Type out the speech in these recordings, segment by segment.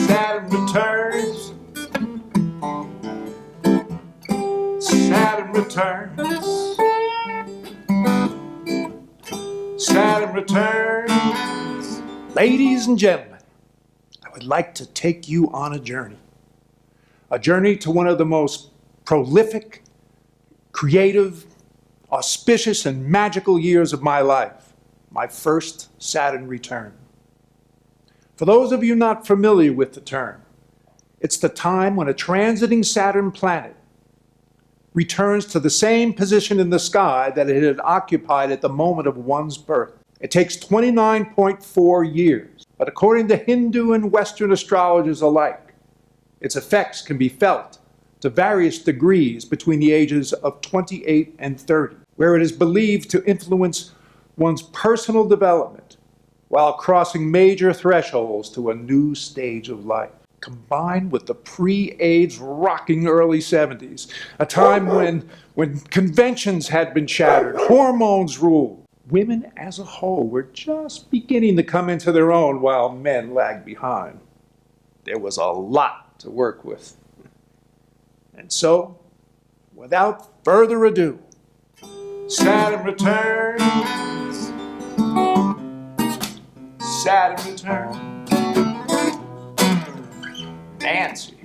Saturn returns. Saturn returns. Saturn returns. Ladies and gentlemen, I would like to take you on a journey to one of the most prolific, creative, auspicious, and magical years of my life, my first Saturn return. For those of you not familiar with the term, it's the time when a transiting Saturn planet returns to the same position in the sky that it had occupied at the moment of one's birth. It takes 29.4 years, but according to Hindu and Western astrologers alike, its effects can be felt to various degrees between the ages of 28 and 30, where it is believed to influence one's personal development while crossing major thresholds to a new stage of life. Combined with the pre-AIDS rocking early 70s, a time when conventions had been shattered, hormones ruled. Women as a whole were just beginning to come into their own while men lagged behind. There was a lot to work with. And so, without further ado, Saturn returns. Saturn returns. Nancy,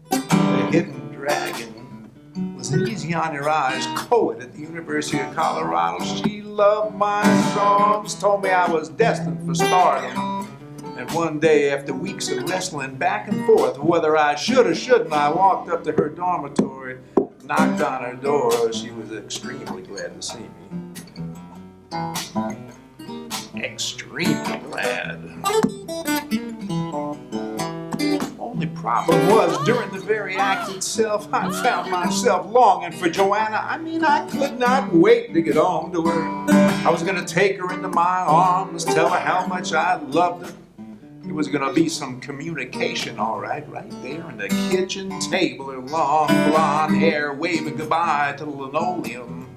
the hidden dragon, was an easy-on-your-eyes poet at the University of Colorado. She loved my songs, told me I was destined for stardom. And one day, after weeks of wrestling back and forth, whether I should or shouldn't, I walked up to her dormitory, knocked on her door. She was extremely glad to see me. Extremely glad. Only problem was, during the very act itself, I found myself longing for Joanna. I could not wait to get home to her. I was going to take her into my arms, tell her how much I loved her. There was going to be some communication, all right there in the kitchen table, her long blonde hair waving goodbye to the linoleum.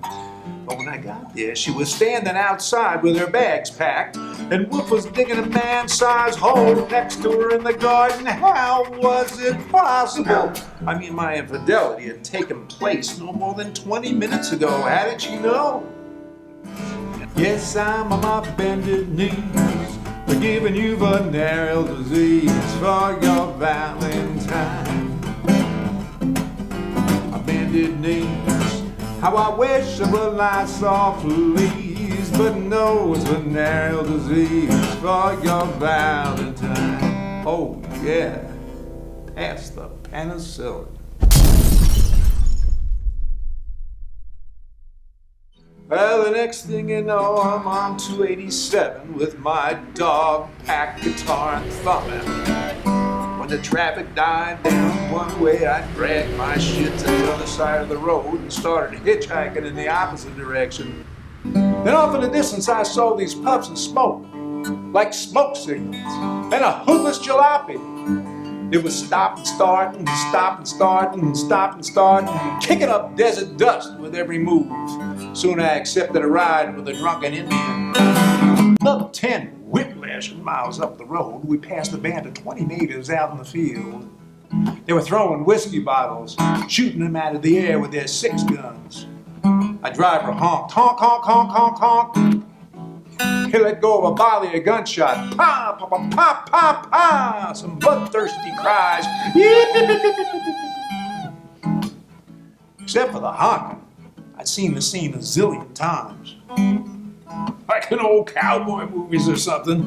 But when I got there, she was standing outside with her bags packed, and Wolf was digging a man-sized hole next to her in the garden. How was it possible? My infidelity had taken place no more than 20 minutes ago. Hadn't she know? Yes, I'm on my bended knees, forgiving you venereal disease for your Valentine. My bended knees. How I wish I would lie soft, please, but no, it's venereal disease for your Valentine. Oh yeah, pass the penicillin. Well, the next thing you know, I'm on 287 with my dog packed guitar and thumbing. When the traffic died down one way, I dragged my shit to the other side of the road and started hitchhiking in the opposite direction. Then off in the distance, I saw these puffs of smoke, like smoke signals, and a hootless jalopy. It was stop and start and stop and start and stop and start and kicking up desert dust with every move. Soon I accepted a ride with a drunken Indian. Another 10 whiplashing miles up the road, we passed a band of 20 natives out in the field. They were throwing whiskey bottles, shooting them out of the air with their 6 guns. My driver honked, honk, honk, honk, honk, honk. He let go of a volley of gunshot. Pa, pa, pa, pa, pa, pa. Some bloodthirsty cries. Except for the honking, I'd seen the scene a zillion times. Like in old cowboy movies or something.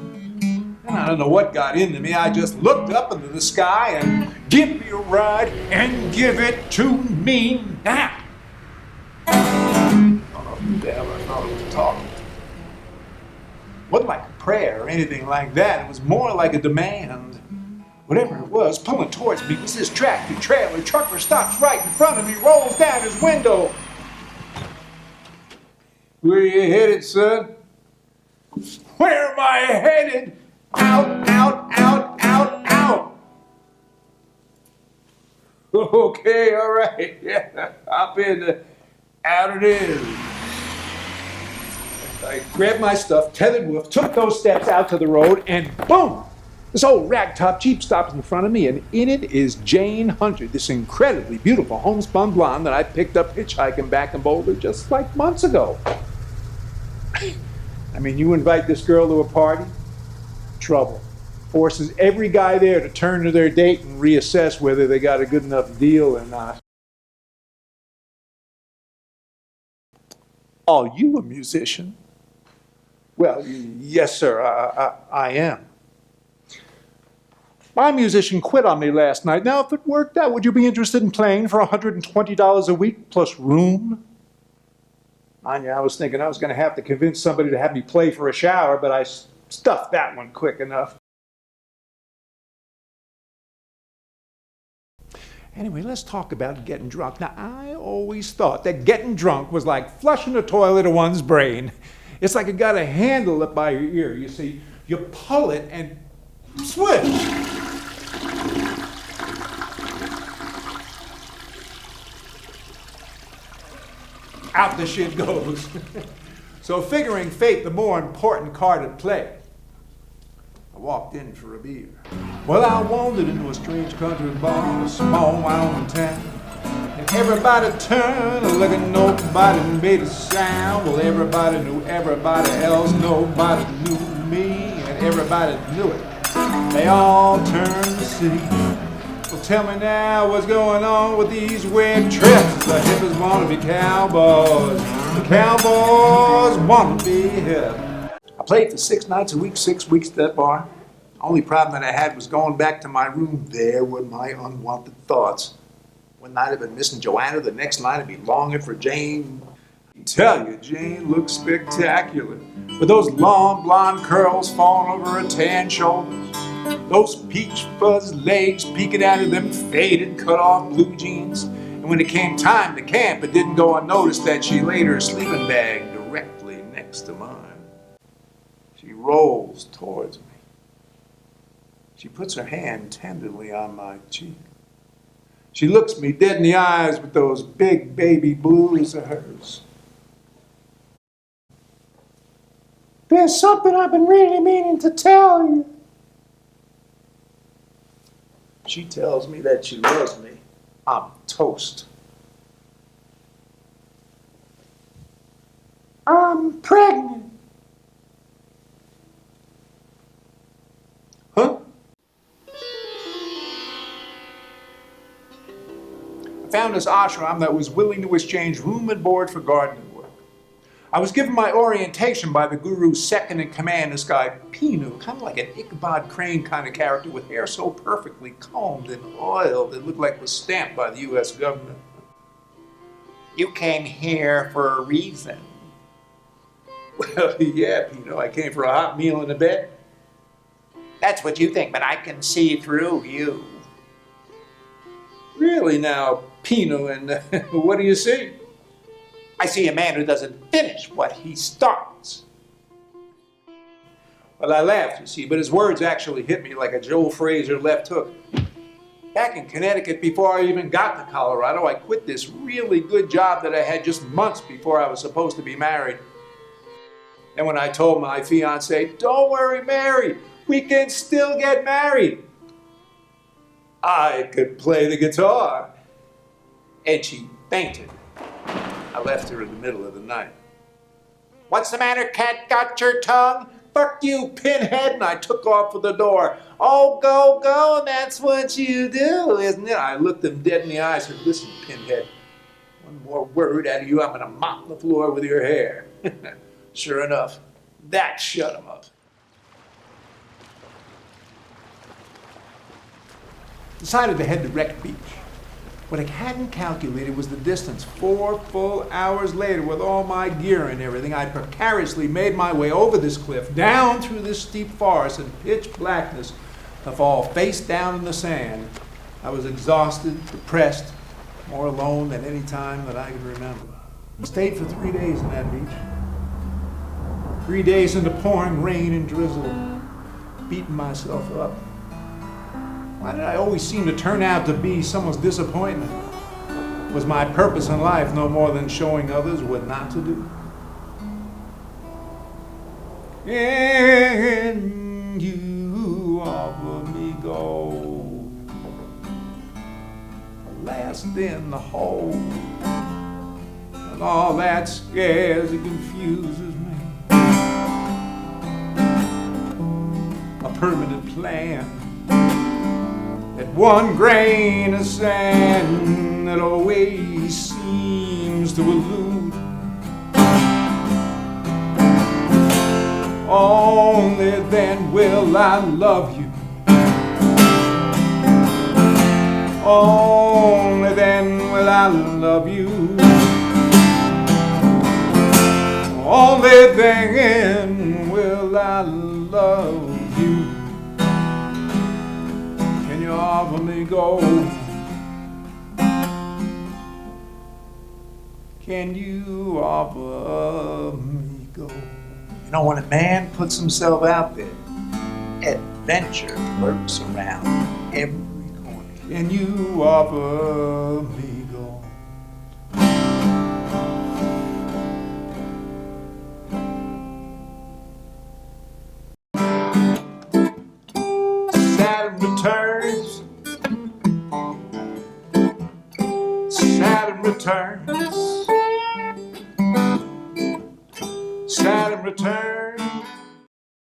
And I don't know what got into me. I just looked up into the sky and give me a ride and give it to me now. I don't know who the hell I thought I was talking to. It wasn't like a prayer or anything like that. It was more like a demand. Whatever it was pulling towards me was this tractor trailer. Trucker stops right in front of me, rolls down his window. Where you headed, son? Where am I headed? Out, out, out, out, out. Okay, all right. Yeah, hop in. Out it is. I grabbed my stuff, tethered Wolf, took those steps out to the road, and boom! This old ragtop Jeep stops in front of me, and in it is Jane Hunter, this incredibly beautiful homespun blonde that I picked up hitchhiking back in Boulder just like months ago. I mean, you invite this girl to a party, trouble. Forces every guy there to turn to their date and reassess whether they got a good enough deal or not. Are you a musician? Well, yes, sir, I am. My musician quit on me last night. Now, if it worked out, would you be interested in playing for $120 a week plus room? Anya, I was thinking I was going to have to convince somebody to have me play for a shower, but I stuffed that one quick enough. Anyway, let's talk about getting drunk. Now, I always thought that getting drunk was like flushing the toilet of one's brain. It's like you got a handle up by your ear. You see, you pull it and swish. Out the shit goes. So figuring fate the more important card at play, I walked in for a beer. Well, I wandered into a strange country bar, a small Wyoming town. And everybody turned, looking, nobody made a sound. Well, everybody knew everybody else, nobody knew me, and everybody knew it. They all turned to see. Well, tell me now what's going on with these weird trips. The hippies want to be cowboys. The cowboys want to be hip. I played for 6 nights a week, 6 weeks at that bar. Only problem that I had was going back to my room. There were my unwanted thoughts. One night I'd been missing Joanna, the next night I'd be longing for Jane. I tell you, Jane looked spectacular. With those long blonde curls falling over her tan shoulders, those peach fuzz legs peeking out of them faded, cut-off blue jeans. And when it came time to camp, it didn't go unnoticed that she laid her sleeping bag directly next to mine. She rolls towards me. She puts her hand tenderly on my cheek. She looks me dead in the eyes with those big baby blues of hers. There's something I've been really meaning to tell you. She tells me that she loves me. I'm toast. I'm pregnant. Huh? I found this ashram that was willing to exchange room and board for gardening work. I was given my orientation by the guru's second in command, this guy Pinu, kind of like an Ichabod Crane kind of character with hair so perfectly combed and oiled it looked like it was stamped by the U.S. government. You came here for a reason. Well, yeah, Pino, I came for a hot meal and a bed. That's what you think, but I can see through you. Really now, Pino, and what do you see? I see a man who doesn't finish what he starts. Well, I laughed, you see, but his words actually hit me like a Joe Frazier left hook. Back in Connecticut, before I even got to Colorado, I quit this really good job that I had just months before I was supposed to be married. And when I told my fiancée, "Don't worry, Mary, we can still get married," I could play the guitar. And she fainted. I left her in the middle of the night. What's the matter, cat? Got your tongue? Fuck you, pinhead, and I took off for the door. Oh, go, go, and that's what you do, isn't it? I looked him dead in the eyes and said, "Listen, pinhead, one more word out of you, I'm gonna mop the floor with your hair." Sure enough, that shut him up. Decided to head to Wreck Beach. What I hadn't calculated was the distance. 4 full hours later, with all my gear and everything, I precariously made my way over this cliff, down through this steep forest in pitch blackness, to fall face down in the sand. I was exhausted, depressed, more alone than any time that I could remember. I stayed for 3 days in that beach. 3 days into pouring rain and drizzle, beating myself up. Why did I always seem to turn out to be someone's disappointment? Was my purpose in life no more than showing others what not to do? Can you offer me gold? Last in the hole, and all that scares and confuses me. A permanent plan, that one grain of sand that always seems to elude. Only then will I love you. Only then will I love you. Only then will I love you. Can you offer me gold? Can you offer me gold? You know, when a man puts himself out there, adventure lurks around every corner. Can you offer me gold? Saturn returns. Saturn returns. Saturn returns.